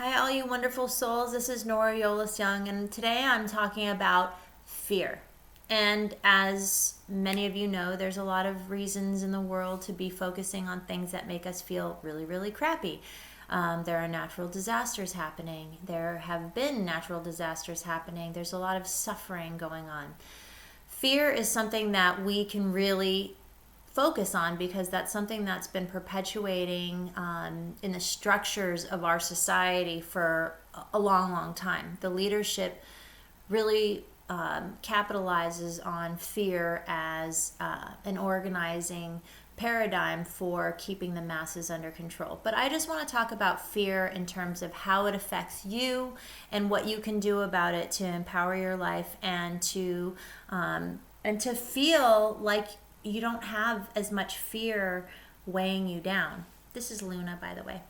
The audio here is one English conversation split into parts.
Hi, all you wonderful souls. This is Nora Yolles Young, and today I'm talking about fear. And as many of you know, there's a lot of reasons in the world to be focusing on things that make us feel really, really crappy. There are natural disasters happening. There have been natural disasters happening. There's a lot of suffering going on. Fear is something that we can really focus on because that's something that's been perpetuating in the structures of our society for a long, long time. The leadership really capitalizes on fear as an organizing paradigm for keeping the masses under control. But I just want to talk about fear in terms of how it affects you and what you can do about it to empower your life and to feel like you don't have as much fear weighing you down. This is Luna, by the way.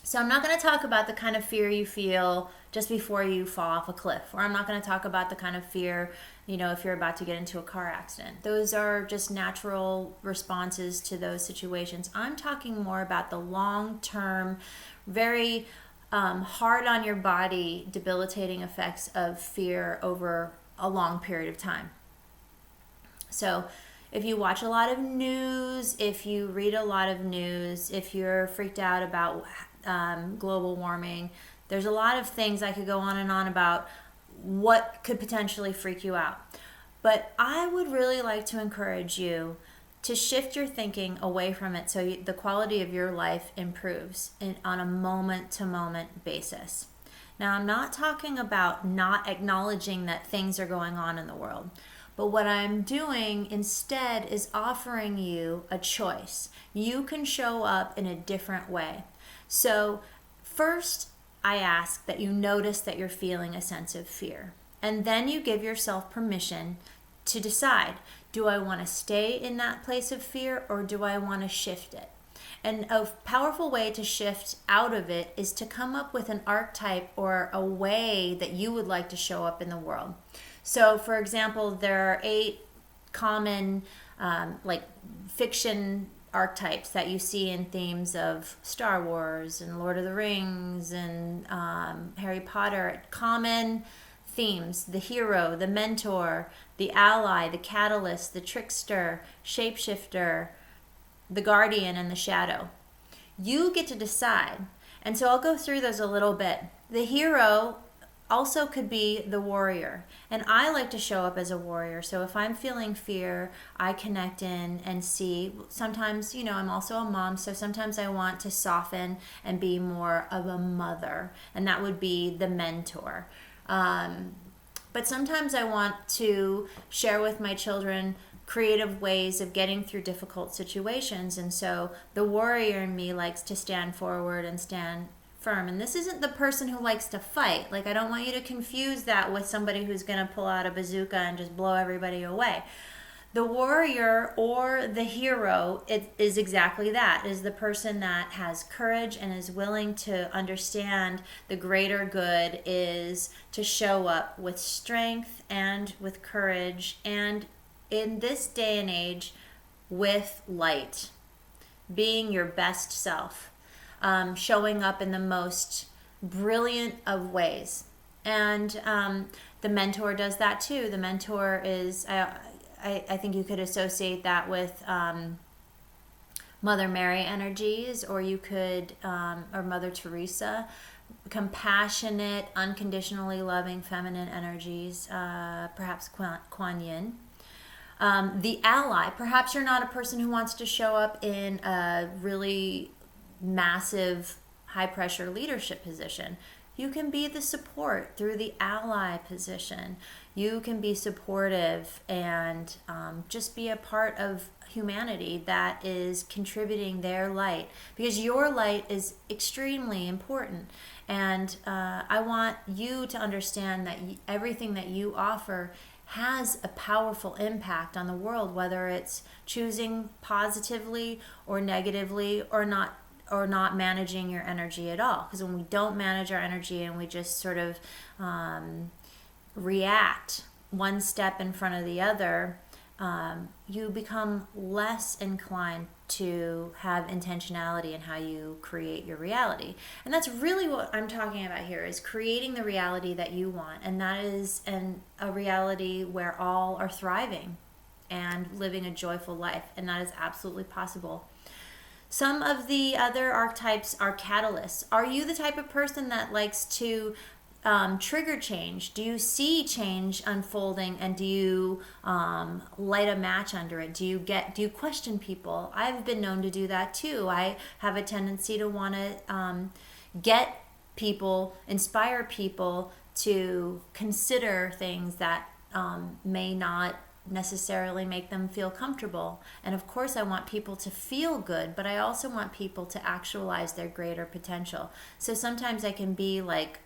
So I'm not going to talk about the kind of fear you feel just before you fall off a cliff, or I'm not going to talk about the kind of fear, if you're about to get into a car accident. Those are just natural responses to those situations. I'm talking more about the long-term, very hard on your body, debilitating effects of fear over a long period of time. So if you watch a lot of news, if you read a lot of news, if you're freaked out about global warming, there's a lot of things I could go on and on about what could potentially freak you out. But I would really like to encourage you to shift your thinking away from it so the quality of your life improves on a moment-to-moment basis. Now, I'm not talking about not acknowledging that things are going on in the world. But what I'm doing instead is offering you a choice. You can show up in a different way. So first, I ask that you notice that you're feeling a sense of fear. And then you give yourself permission to decide, do I want to stay in that place of fear or do I want to shift it? And a powerful way to shift out of it is to come up with an archetype or a way that you would like to show up in the world. So, for example, there are 8 common fiction archetypes that you see in themes of Star Wars and Lord of the Rings and Harry Potter. Common themes: the hero, the mentor, the ally, the catalyst, the trickster, shapeshifter, the guardian, and the shadow. You get to decide. And so I'll go through those a little bit. The hero also could be the warrior. And I like to show up as a warrior. So if I'm feeling fear, I connect in and see. Sometimes, I'm also a mom, so sometimes I want to soften and be more of a mother. And that would be the mentor. But sometimes I want to share with my children creative ways of getting through difficult situations. And so the warrior in me likes to stand forward and stand firm. And this isn't the person who likes to fight. I don't want you to confuse that with somebody who's going to pull out a bazooka and just blow everybody away. The warrior or the hero, it is exactly that, is the person that has courage and is willing to understand the greater good is to show up with strength and with courage and in this day and age with light, being your best self. Showing up in the most brilliant of ways. And the mentor does that too. The mentor is, I think you could associate that with Mother Mary energies, or you could, or Mother Teresa, compassionate, unconditionally loving feminine energies, perhaps Kuan Yin. The ally, perhaps you're not a person who wants to show up in a really massive high pressure leadership position. You can be the support through the ally position. You can be supportive and just be a part of humanity that is contributing their light, because your light is extremely important. And I want you to understand that everything that you offer has a powerful impact on the world, whether it's choosing positively or negatively or not managing your energy at all. Because when we don't manage our energy and we just sort of react one step in front of the other, you become less inclined to have intentionality in how you create your reality. And that's really what I'm talking about here, is creating the reality that you want. And that is a reality where all are thriving and living a joyful life. And that is absolutely possible. Some of the other archetypes are catalysts. Are you the type of person that likes to trigger change? Do you see change unfolding, and do you light a match under it? Do you question people? I've been known to do that too. I have a tendency to want to get people, inspire people to consider things that may not necessarily make them feel comfortable. And of course I want people to feel good, but I also want people to actualize their greater potential. So sometimes I can be like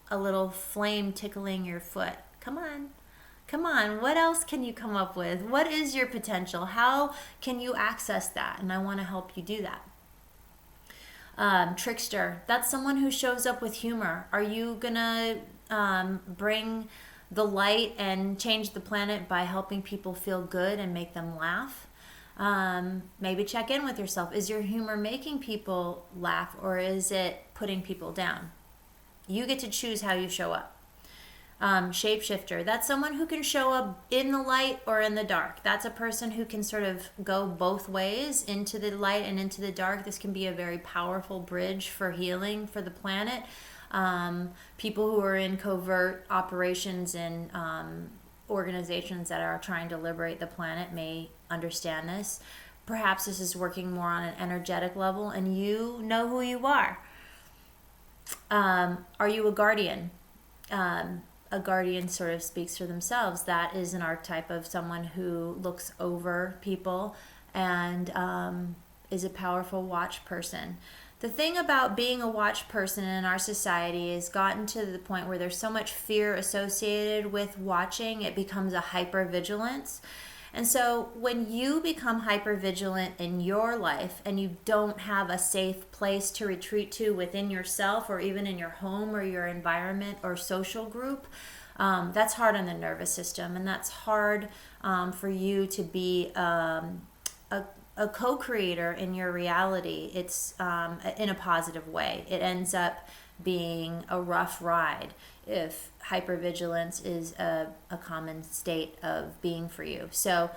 a little flame tickling your foot. Come on, what else can you come up with? What is your potential? How can you access that? And I want to help you do that. Trickster, that's someone who shows up with humor. Are you gonna bring the light and change the planet by helping people feel good and make them laugh? Maybe check in with yourself. Is your humor making people laugh, or is it putting people down? You get to choose how you show up. Shapeshifter, that's someone who can show up in the light or in the dark. That's a person who can sort of go both ways, into the light and into the dark. This can be a very powerful bridge for healing for the planet. People who are in covert operations and organizations that are trying to liberate the planet may understand this. Perhaps this is working more on an energetic level, and you know who you are. Are you a guardian? A guardian sort of speaks for themselves. That is an archetype of someone who looks over people and is a powerful watch person. The thing about being a watch person in our society is gotten to the point where there's so much fear associated with watching, it becomes a hypervigilance. And so when you become hypervigilant in your life and you don't have a safe place to retreat to within yourself, or even in your home or your environment or social group, that's hard on the nervous system, and that's hard for you to be a co-creator in your reality. It's in a positive way. It ends up being a rough ride if hypervigilance is a common state of being for you. So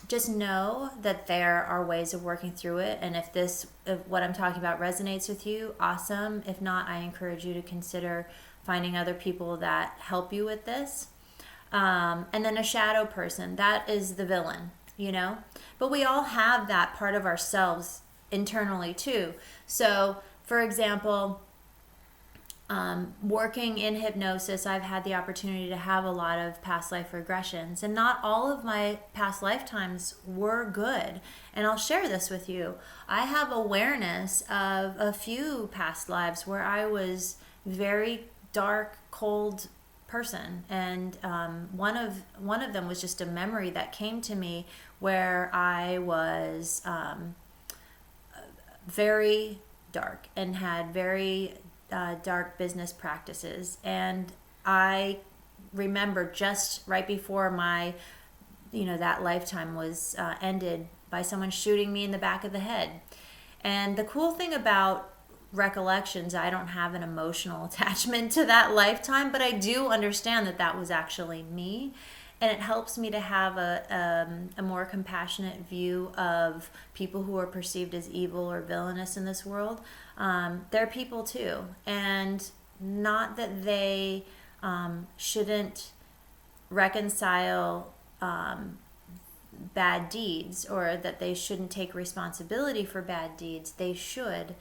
just know that there are ways of working through it. And if what I'm talking about resonates with you, awesome. If not, I encourage you to consider finding other people that help you with this. And then a shadow person, that is the villain, but we all have that part of ourselves internally too. So for example, working in hypnosis, I've had the opportunity to have a lot of past life regressions, and not all of my past lifetimes were good. And I'll share this with you. I have awareness of a few past lives where I was very dark, cold person, and one of them was just a memory that came to me where I was very dark and had very dark business practices. And I remember just right before my that lifetime was ended by someone shooting me in the back of the head. And the cool thing about recollections, I don't have an emotional attachment to that lifetime, but I do understand that was actually me, and it helps me to have a more compassionate view of people who are perceived as evil or villainous in this world. They're people too, and not that they shouldn't reconcile bad deeds, or that they shouldn't take responsibility for bad deeds. They should.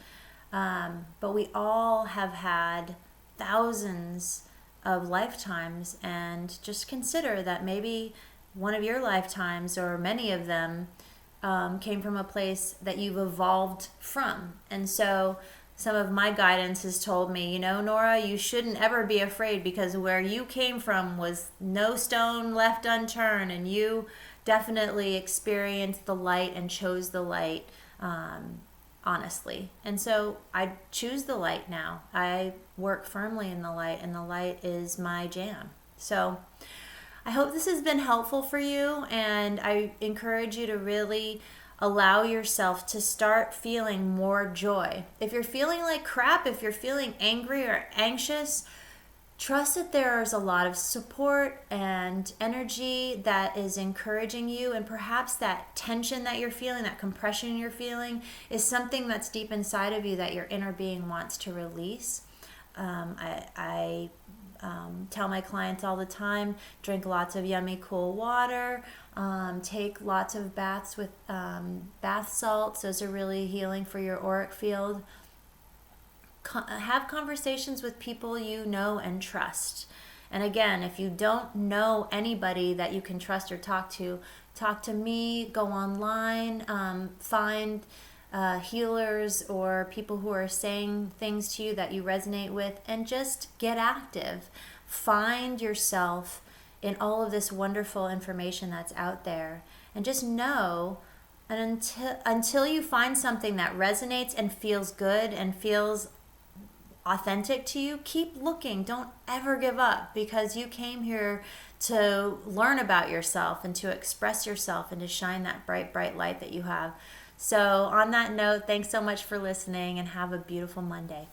But we all have had thousands of lifetimes, and just consider that maybe one of your lifetimes, or many of them, came from a place that you've evolved from. And so some of my guidance has told me, Nora, you shouldn't ever be afraid, because where you came from was no stone left unturned, and you definitely experienced the light and chose the light honestly. And so I choose the light now. I work firmly in the light, and the light is my jam. So I hope this has been helpful for you, and I encourage you to really allow yourself to start feeling more joy. If you're feeling like crap, if you're feeling angry or anxious, trust that there's a lot of support and energy that is encouraging you, and perhaps that tension that you're feeling, that compression you're feeling, is something that's deep inside of you that your inner being wants to release. I tell my clients all the time, drink lots of yummy cool water, take lots of baths with bath salts. Those are really healing for your auric field. Have conversations with people you know and trust. And again, if you don't know anybody that you can trust or talk to me, go online, find healers or people who are saying things to you that you resonate with, and just get active. Find yourself in all of this wonderful information that's out there, and just know, and until you find something that resonates and feels good and feels authentic to you, keep looking. Don't ever give up, because you came here to learn about yourself and to express yourself and to shine that bright, bright light that you have. So on that note, thanks so much for listening, and have a beautiful Monday.